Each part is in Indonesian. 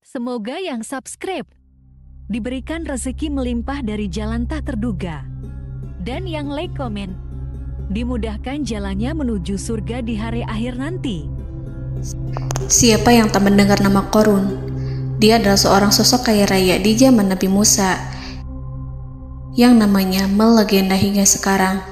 Semoga yang subscribe diberikan rezeki melimpah dari jalan tak terduga. Dan yang like komen, dimudahkan jalannya menuju surga di hari akhir nanti. Siapa yang tak mendengar nama Qorun? Dia adalah seorang sosok kaya raya di zaman Nabi Musa yang namanya melegenda hingga sekarang.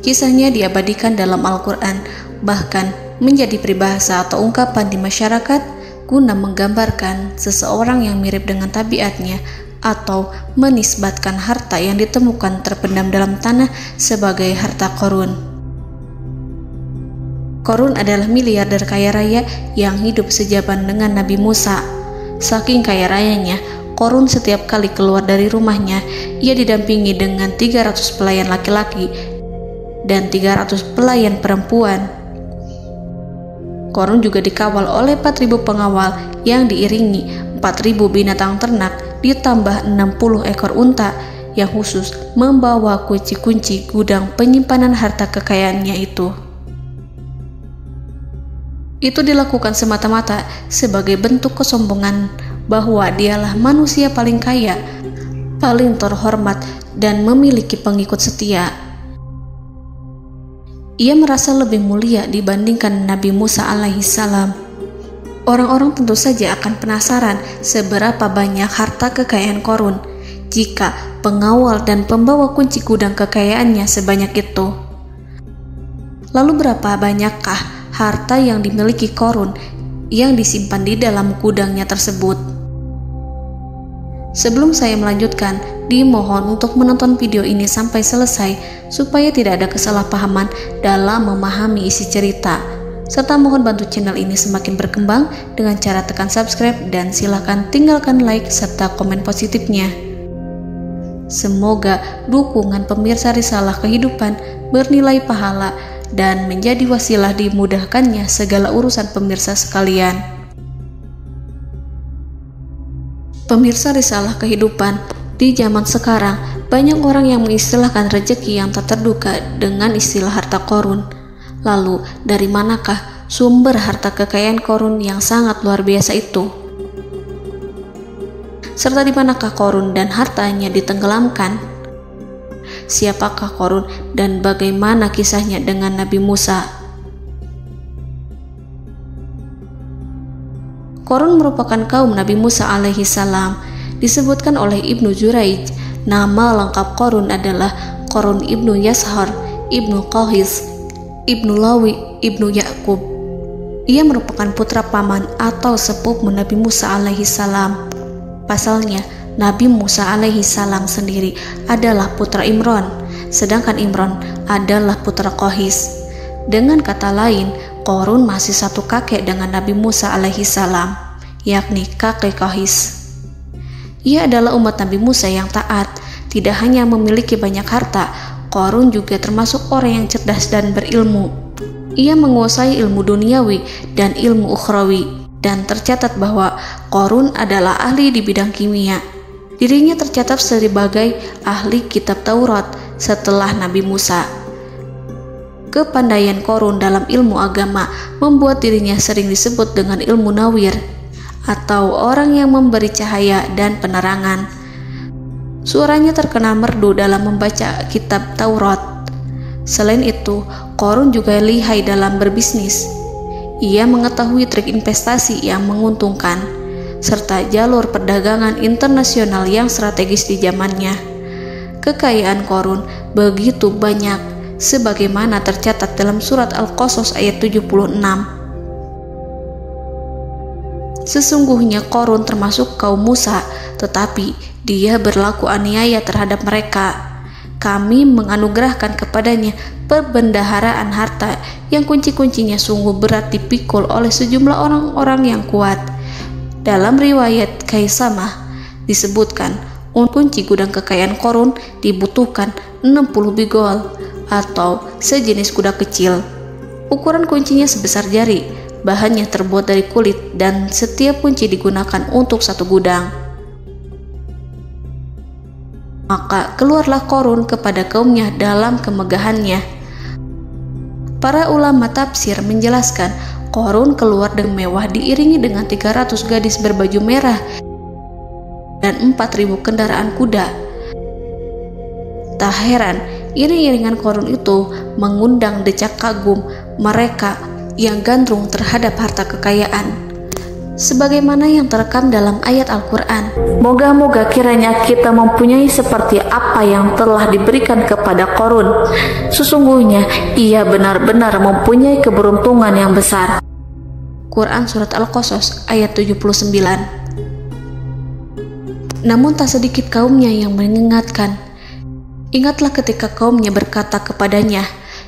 Kisahnya diabadikan dalam Al-Quran, bahkan menjadi peribahasa atau ungkapan di masyarakat guna menggambarkan seseorang yang mirip dengan tabiatnya atau menisbatkan harta yang ditemukan terpendam dalam tanah sebagai harta Qorun. Qorun adalah miliarder kaya raya yang hidup sejaman dengan Nabi Musa. Saking kaya rayanya, Qorun setiap kali keluar dari rumahnya, ia didampingi dengan 300 pelayan laki-laki dan 300 pelayan perempuan. Qorun juga dikawal oleh 4.000 pengawal yang diiringi 4.000 binatang ternak ditambah 60 ekor unta yang khusus membawa kunci-kunci gudang penyimpanan harta kekayaannya itu. Itu dilakukan semata-mata sebagai bentuk kesombongan bahwa dialah manusia paling kaya, paling terhormat, dan memiliki pengikut setia. Ia merasa lebih mulia dibandingkan Nabi Musa alaihissalam. Orang-orang tentu saja akan penasaran seberapa banyak harta kekayaan Qorun jika pengawal dan pembawa kunci gudang kekayaannya sebanyak itu. Lalu berapa banyakkah harta yang dimiliki Qorun yang disimpan di dalam gudangnya tersebut? Sebelum saya melanjutkan, dimohon untuk menonton video ini sampai selesai supaya tidak ada kesalahpahaman dalam memahami isi cerita, serta mohon bantu channel ini semakin berkembang dengan cara tekan subscribe dan silakan tinggalkan like serta komen positifnya. Semoga dukungan pemirsa Risalah Kehidupan bernilai pahala dan menjadi wasilah dimudahkannya segala urusan pemirsa sekalian. Pemirsa Risalah Kehidupan, di zaman sekarang banyak orang yang mengistilahkan rezeki yang tak terduga dengan istilah harta Qorun. Lalu dari manakah sumber harta kekayaan Qorun yang sangat luar biasa itu? Serta di manakah Qorun dan hartanya ditenggelamkan? Siapakah Qorun dan bagaimana kisahnya dengan Nabi Musa? Qorun merupakan kaum Nabi Musa alaihissalam. Disebutkan oleh Ibnu Jurayj, nama lengkap Qorun adalah Qorun ibnu Yashar, ibnu Qahis, ibnu Lawi, ibnu Yakub. Ia merupakan putra paman atau sepupu Nabi Musa alaihissalam. Pasalnya, Nabi Musa alaihissalam sendiri adalah putra Imran, sedangkan Imran adalah putra Qahis. Dengan kata lain, Qorun masih satu kakek dengan Nabi Musa alaihissalam, yakni kakek Qahis. Ia adalah umat Nabi Musa yang taat. Tidak hanya memiliki banyak harta, Qorun juga termasuk orang yang cerdas dan berilmu. Ia menguasai ilmu duniawi dan ilmu ukhrawi, dan tercatat bahwa Qorun adalah ahli di bidang kimia. Dirinya tercatat sebagai ahli kitab Taurat setelah Nabi Musa. Kepandaian Qorun dalam ilmu agama membuat dirinya sering disebut dengan ilmu nawir, atau orang yang memberi cahaya dan penerangan. Suaranya terkenal merdu dalam membaca kitab Taurat. Selain itu, Qorun juga lihai dalam berbisnis. Ia mengetahui trik investasi yang menguntungkan, serta jalur perdagangan internasional yang strategis di zamannya. Kekayaan Qorun begitu banyak, sebagaimana tercatat dalam surat Al-Qasas ayat 76. Sesungguhnya Qorun termasuk kaum Musa, tetapi dia berlaku aniaya terhadap mereka. Kami menganugerahkan kepadanya perbendaharaan harta yang kunci-kuncinya sungguh berat dipikul oleh sejumlah orang-orang yang kuat. Dalam riwayat Kaisamah disebutkan, kunci gudang kekayaan Qorun dibutuhkan 60 bigol atau sejenis kuda kecil. Ukuran kuncinya sebesar jari, bahannya terbuat dari kulit, dan setiap kunci digunakan untuk satu gudang. Maka keluarlah Qorun kepada kaumnya dalam kemegahannya. Para ulama tafsir menjelaskan Qarun keluar dengan mewah diiringi dengan 300 gadis berbaju merah dan 4.000 kendaraan kuda. Tak heran, iring-iringan Qarun itu mengundang decak kagum mereka yang gandrung terhadap harta kekayaan. Sebagaimana yang terekam dalam ayat Al-Quran, moga-moga kiranya kita mempunyai seperti apa yang telah diberikan kepada Qarun. Sesungguhnya ia benar-benar mempunyai keberuntungan yang besar. Quran Surat Al-Qasas ayat 79. Namun tak sedikit kaumnya yang mengingatkan. Ingatlah ketika kaumnya berkata kepadanya,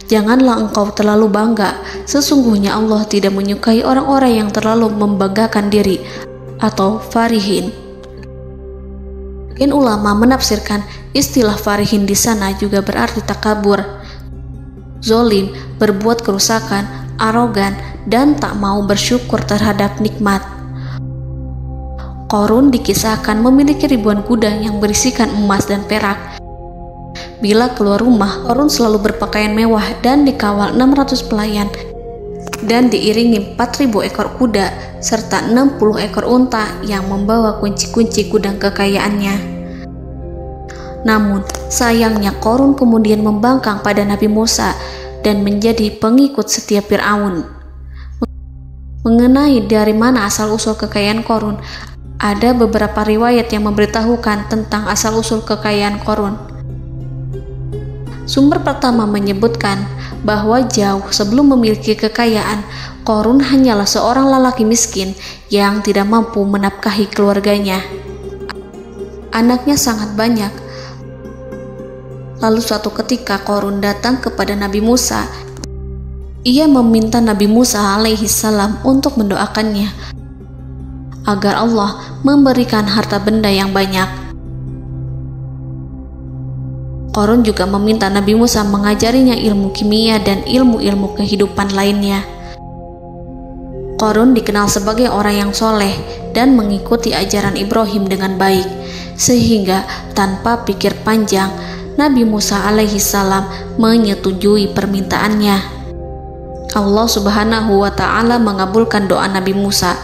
janganlah engkau terlalu bangga, sesungguhnya Allah tidak menyukai orang-orang yang terlalu membanggakan diri atau farihin. Ulama menafsirkan istilah farihin di sana juga berarti takabur, zolim, berbuat kerusakan, arogan, dan tak mau bersyukur terhadap nikmat. Qarun dikisahkan memiliki ribuan kuda yang berisikan emas dan perak. Bila keluar rumah, Qarun selalu berpakaian mewah dan dikawal 600 pelayan dan diiringi 4.000 ekor kuda serta 60 ekor unta yang membawa kunci-kunci gudang kekayaannya. Namun, sayangnya Qarun kemudian membangkang pada Nabi Musa dan menjadi pengikut setia Fir'aun. Mengenai dari mana asal-usul kekayaan Qarun, ada beberapa riwayat yang memberitahukan tentang asal-usul kekayaan Qarun. Sumber pertama menyebutkan bahwa jauh sebelum memiliki kekayaan, Qarun hanyalah seorang lelaki miskin yang tidak mampu menafkahi keluarganya. Anaknya sangat banyak. Lalu suatu ketika Qarun datang kepada Nabi Musa. Ia meminta Nabi Musa alaihi salam untuk mendoakannya agar Allah memberikan harta benda yang banyak. Qarun juga meminta Nabi Musa mengajarinya ilmu kimia dan ilmu-ilmu kehidupan lainnya. Qarun dikenal sebagai orang yang soleh dan mengikuti ajaran Ibrahim dengan baik, sehingga tanpa pikir panjang, Nabi Musa alaihi salam menyetujui permintaannya. Allah Subhanahu wa ta'ala mengabulkan doa Nabi Musa.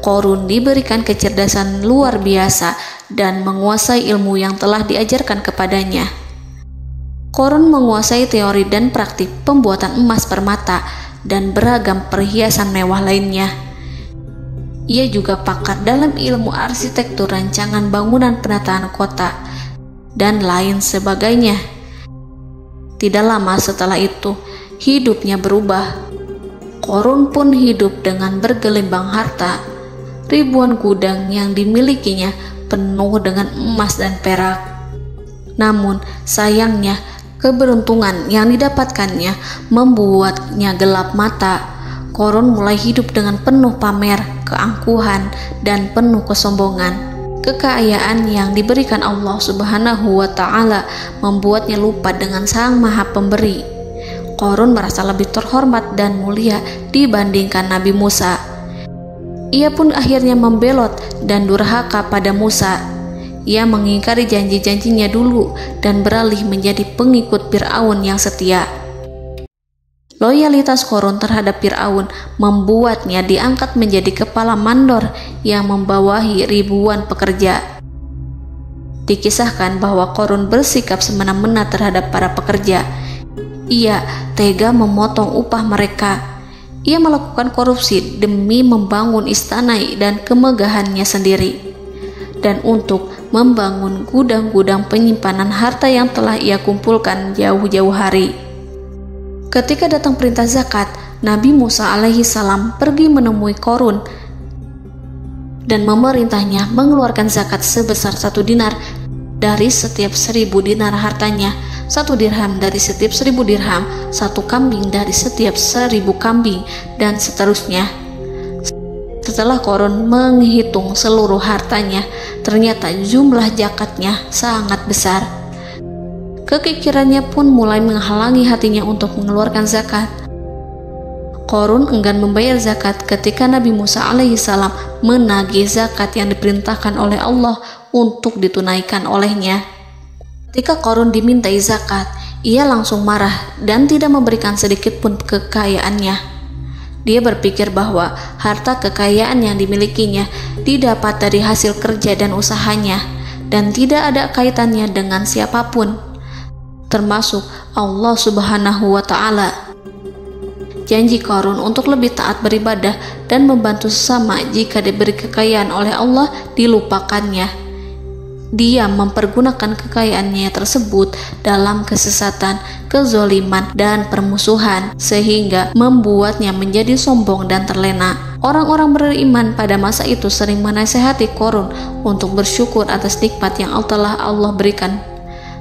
Qarun diberikan kecerdasan luar biasa dan menguasai ilmu yang telah diajarkan kepadanya. Qarun menguasai teori dan praktik pembuatan emas permata dan beragam perhiasan mewah lainnya. Ia juga pakar dalam ilmu arsitektur, rancangan bangunan, penataan kota, dan lain sebagainya. Tidak lama setelah itu, hidupnya berubah. Qarun pun hidup dengan bergelimbang harta. Ribuan gudang yang dimilikinya penuh dengan emas dan perak. Namun, sayangnya, keberuntungan yang didapatkannya membuatnya gelap mata. Qarun mulai hidup dengan penuh pamer, keangkuhan, dan penuh kesombongan. Kekayaan yang diberikan Allah Subhanahu wa ta'ala membuatnya lupa dengan Sang Maha Pemberi. Qarun merasa lebih terhormat dan mulia dibandingkan Nabi Musa. Ia pun akhirnya membelot dan durhaka pada Musa. Ia mengingkari janji-janjinya dulu dan beralih menjadi pengikut Fir'aun yang setia. Loyalitas Qarun terhadap Fir'aun membuatnya diangkat menjadi kepala mandor yang membawahi ribuan pekerja. Dikisahkan bahwa Qarun bersikap semena-mena terhadap para pekerja. Ia tega memotong upah mereka. Ia melakukan korupsi demi membangun istana dan kemegahannya sendiri, dan untuk membangun gudang-gudang penyimpanan harta yang telah ia kumpulkan jauh-jauh hari. Ketika datang perintah zakat, Nabi Musa alaihi salam pergi menemui Qarun dan memerintahnya mengeluarkan zakat sebesar 1 dinar dari setiap 1000 dinar hartanya, 1 dirham dari setiap 1000 dirham, 1 kambing dari setiap 1000 kambing, dan seterusnya. Setelah Qarun menghitung seluruh hartanya, ternyata jumlah zakatnya sangat besar. Kekikirannya pun mulai menghalangi hatinya untuk mengeluarkan zakat. Qarun enggan membayar zakat ketika Nabi Musa alaihissalam menagih zakat yang diperintahkan oleh Allah untuk ditunaikan olehnya. Ketika Qarun dimintai zakat, ia langsung marah dan tidak memberikan sedikit pun kekayaannya. Dia berpikir bahwa harta kekayaan yang dimilikinya didapat dari hasil kerja dan usahanya, dan tidak ada kaitannya dengan siapapun, termasuk Allah Subhanahu wa Ta'ala. Janji Qarun untuk lebih taat beribadah dan membantu sesama jika diberi kekayaan oleh Allah dilupakannya. Dia mempergunakan kekayaannya tersebut dalam kesesatan, kezoliman, dan permusuhan, sehingga membuatnya menjadi sombong dan terlena. Orang-orang beriman pada masa itu sering menasihati Qarun untuk bersyukur atas nikmat yang telah Allah berikan,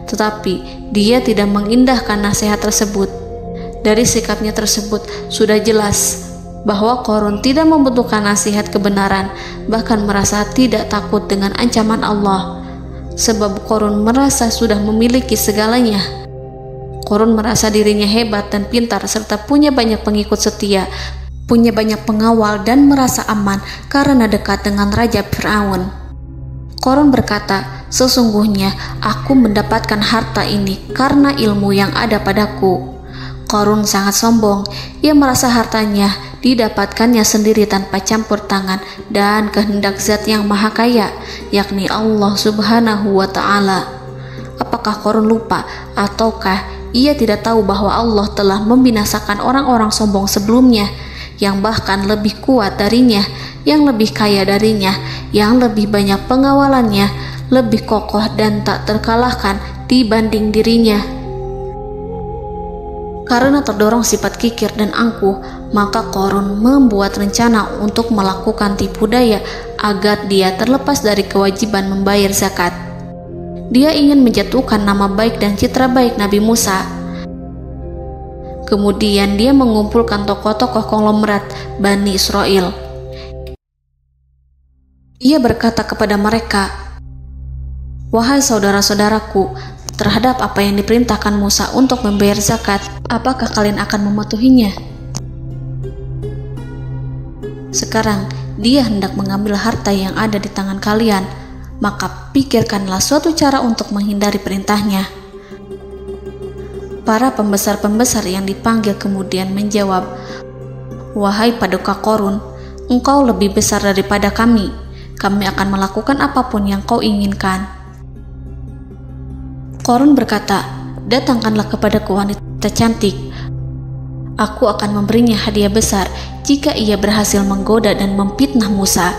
tetapi dia tidak mengindahkan nasihat tersebut. Dari sikapnya tersebut sudah jelas bahwa Qarun tidak membutuhkan nasihat kebenaran, bahkan merasa tidak takut dengan ancaman Allah. Sebab Qarun merasa sudah memiliki segalanya. Qarun merasa dirinya hebat dan pintar serta punya banyak pengikut setia, punya banyak pengawal dan merasa aman karena dekat dengan Raja Fir'aun. Qarun berkata, "Sesungguhnya aku mendapatkan harta ini karena ilmu yang ada padaku." Qarun sangat sombong. Ia merasa hartanya didapatkannya sendiri tanpa campur tangan dan kehendak Zat yang Maha Kaya, yakni Allah Subhanahu wa Ta'ala. Apakah Qarun lupa ataukah ia tidak tahu bahwa Allah telah membinasakan orang-orang sombong sebelumnya yang bahkan lebih kuat darinya, yang lebih kaya darinya, yang lebih banyak pengawalannya, lebih kokoh dan tak terkalahkan dibanding dirinya? Karena terdorong sifat kikir dan angkuh, maka Qarun membuat rencana untuk melakukan tipu daya agar dia terlepas dari kewajiban membayar zakat. Dia ingin menjatuhkan nama baik dan citra baik Nabi Musa. Kemudian dia mengumpulkan tokoh-tokoh konglomerat Bani Israel. Ia berkata kepada mereka, "Wahai saudara-saudaraku, terhadap apa yang diperintahkan Musa untuk membayar zakat, apakah kalian akan mematuhinya? Sekarang dia hendak mengambil harta yang ada di tangan kalian, maka pikirkanlah suatu cara untuk menghindari perintahnya." Para pembesar-pembesar yang dipanggil kemudian menjawab, "Wahai paduka Qarun, engkau lebih besar daripada kami. Kami akan melakukan apapun yang kau inginkan." Qarun berkata, "Datangkanlah kepadaku wanita cantik. Aku akan memberinya hadiah besar jika ia berhasil menggoda dan memfitnah Musa."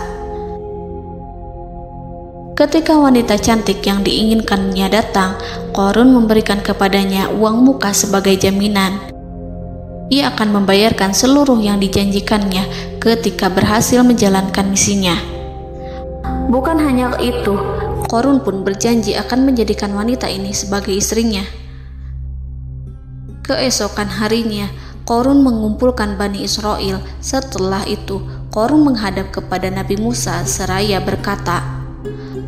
Ketika wanita cantik yang diinginkannya datang, Qarun memberikan kepadanya uang muka sebagai jaminan. Ia akan membayarkan seluruh yang dijanjikannya ketika berhasil menjalankan misinya. Bukan hanya itu, Qarun pun berjanji akan menjadikan wanita ini sebagai istrinya. Keesokan harinya, Qarun mengumpulkan Bani Israel. Setelah itu, Qarun menghadap kepada Nabi Musa seraya berkata,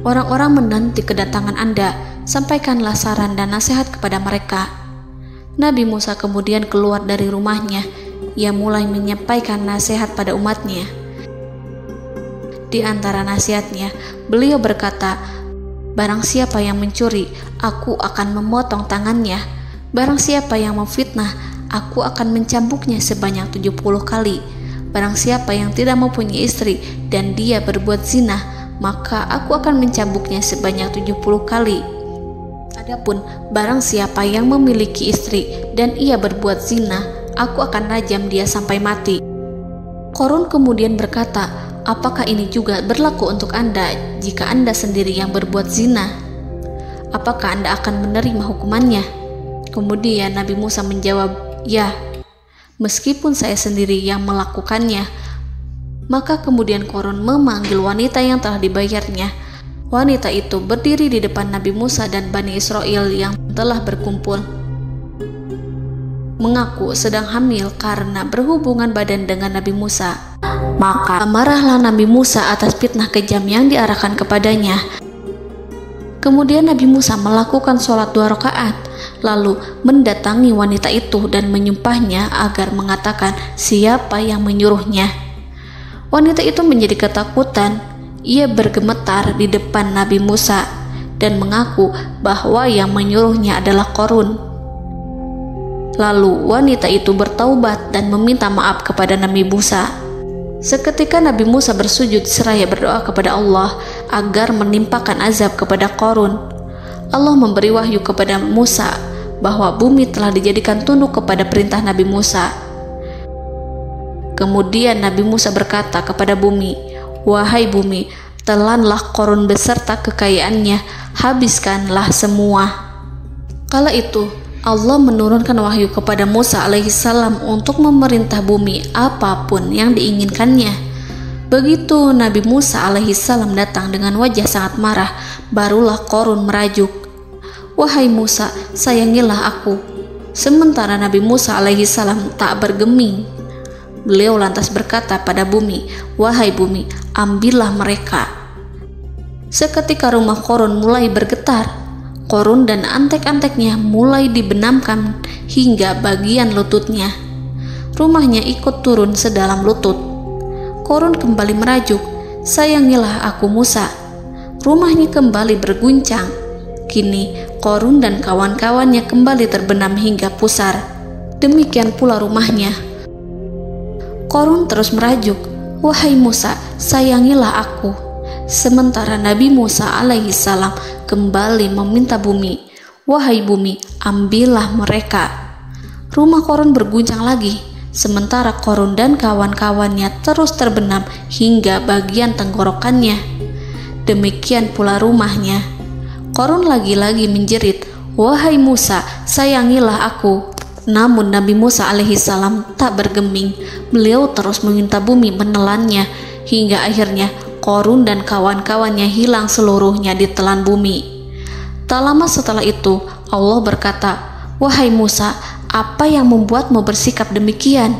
"Orang-orang menanti kedatangan Anda, sampaikanlah saran dan nasihat kepada mereka." Nabi Musa kemudian keluar dari rumahnya. Ia mulai menyampaikan nasihat pada umatnya. Di antara nasihatnya, beliau berkata, "Barang siapa yang mencuri, aku akan memotong tangannya. Barang siapa yang memfitnah, aku akan mencambuknya sebanyak 70 kali. Barang siapa yang tidak mempunyai istri dan dia berbuat zina, maka aku akan mencambuknya sebanyak 70 kali. Adapun barang siapa yang memiliki istri dan ia berbuat zina, aku akan rajam dia sampai mati." Qarun kemudian berkata, "Apakah ini juga berlaku untuk Anda jika Anda sendiri yang berbuat zina? Apakah Anda akan menerima hukumannya?" Kemudian Nabi Musa menjawab, "Ya, meskipun saya sendiri yang melakukannya." Maka kemudian Qarun memanggil wanita yang telah dibayarnya. Wanita itu berdiri di depan Nabi Musa dan Bani Israel yang telah berkumpul, mengaku sedang hamil karena berhubungan badan dengan Nabi Musa. Maka marahlah Nabi Musa atas fitnah kejam yang diarahkan kepadanya. Kemudian Nabi Musa melakukan sholat 2 rakaat, lalu mendatangi wanita itu dan menyumpahnya agar mengatakan siapa yang menyuruhnya. Wanita itu menjadi ketakutan. Ia bergemetar di depan Nabi Musa dan mengaku bahwa yang menyuruhnya adalah Qarun. Lalu wanita itu bertaubat dan meminta maaf kepada Nabi Musa. Seketika Nabi Musa bersujud seraya berdoa kepada Allah agar menimpakan azab kepada Qarun. Allah memberi wahyu kepada Musa bahwa bumi telah dijadikan tunduk kepada perintah Nabi Musa. Kemudian Nabi Musa berkata kepada bumi, "Wahai bumi, telanlah Qarun beserta kekayaannya, habiskanlah semua." Kala itu Allah menurunkan wahyu kepada Musa alaihissalam untuk memerintah bumi apapun yang diinginkannya. Begitu Nabi Musa alaihissalam datang dengan wajah sangat marah, barulah Qarun merajuk, "Wahai Musa, sayangilah aku." Sementara Nabi Musa alaihissalam tak bergeming. Beliau lantas berkata pada bumi, "Wahai bumi, ambillah mereka." Seketika rumah Qarun mulai bergetar. Qarun dan antek-anteknya mulai dibenamkan hingga bagian lututnya. Rumahnya ikut turun sedalam lutut. Qarun kembali merajuk, "Sayangilah aku Musa." Rumahnya kembali berguncang. Kini Qarun dan kawan-kawannya kembali terbenam hingga pusar. Demikian pula rumahnya. Qarun terus merajuk, "Wahai Musa, sayangilah aku." Sementara Nabi Musa alaihissalam kembali meminta bumi, "Wahai bumi, ambillah mereka." Rumah Qarun berguncang lagi, sementara Qarun dan kawan-kawannya terus terbenam hingga bagian tenggorokannya. Demikian pula rumahnya. Qarun lagi-lagi menjerit, "Wahai Musa, sayangilah aku." Namun Nabi Musa alaihissalam tak bergeming. Beliau terus meminta bumi menelannya hingga akhirnya Qarun dan kawan-kawannya hilang seluruhnya ditelan bumi. Tak lama setelah itu Allah berkata, "Wahai Musa, apa yang membuatmu bersikap demikian?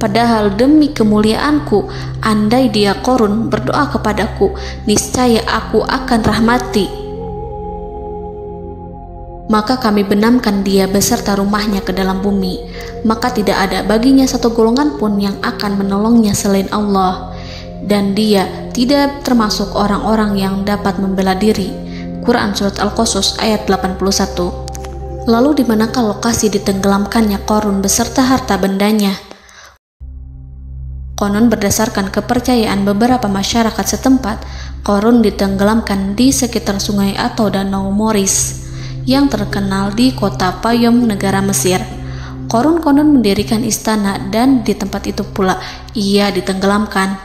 Padahal demi kemuliaanku, andai dia Qarun berdoa kepadaku, niscaya aku akan rahmati. Maka kami benamkan dia beserta rumahnya ke dalam bumi, maka tidak ada baginya satu golongan pun yang akan menolongnya selain Allah, dan dia tidak termasuk orang-orang yang dapat membela diri." Quran Surat Al-Qasas ayat 81. Lalu di manakah lokasi ditenggelamkannya Qarun beserta harta bendanya? Konon berdasarkan kepercayaan beberapa masyarakat setempat, Qarun ditenggelamkan di sekitar sungai atau danau Moris yang terkenal di kota Payom, negara Mesir. Qarun konon mendirikan istana dan di tempat itu pula ia ditenggelamkan.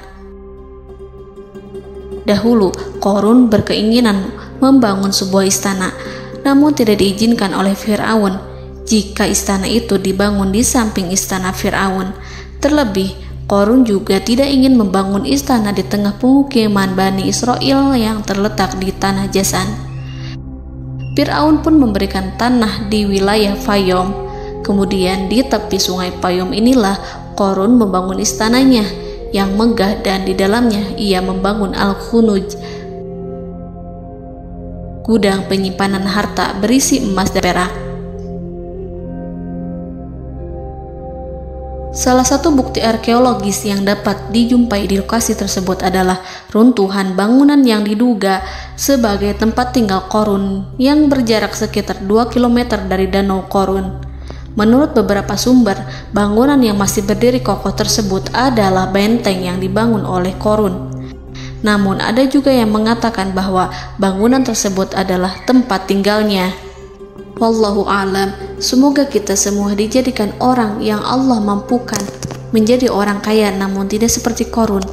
Dahulu, Qarun berkeinginan membangun sebuah istana, namun tidak diizinkan oleh Fir'aun jika istana itu dibangun di samping istana Fir'aun. Terlebih, Qarun juga tidak ingin membangun istana di tengah pemukiman Bani Israel yang terletak di tanah Jasan. Fir'aun pun memberikan tanah di wilayah Fayom. Kemudian di tepi sungai Payom inilah Qarun membangun istananya yang megah, dan di dalamnya ia membangun Al-Khunuj, gudang penyimpanan harta berisi emas dan perak. Salah satu bukti arkeologis yang dapat dijumpai di lokasi tersebut adalah runtuhan bangunan yang diduga sebagai tempat tinggal Qarun yang berjarak sekitar 2 km dari Danau Qarun. Menurut beberapa sumber, bangunan yang masih berdiri kokoh tersebut adalah benteng yang dibangun oleh Qarun. Namun ada juga yang mengatakan bahwa bangunan tersebut adalah tempat tinggalnya. Wallahu a'lam. Semoga kita semua dijadikan orang yang Allah mampukan menjadi orang kaya namun tidak seperti Qarun,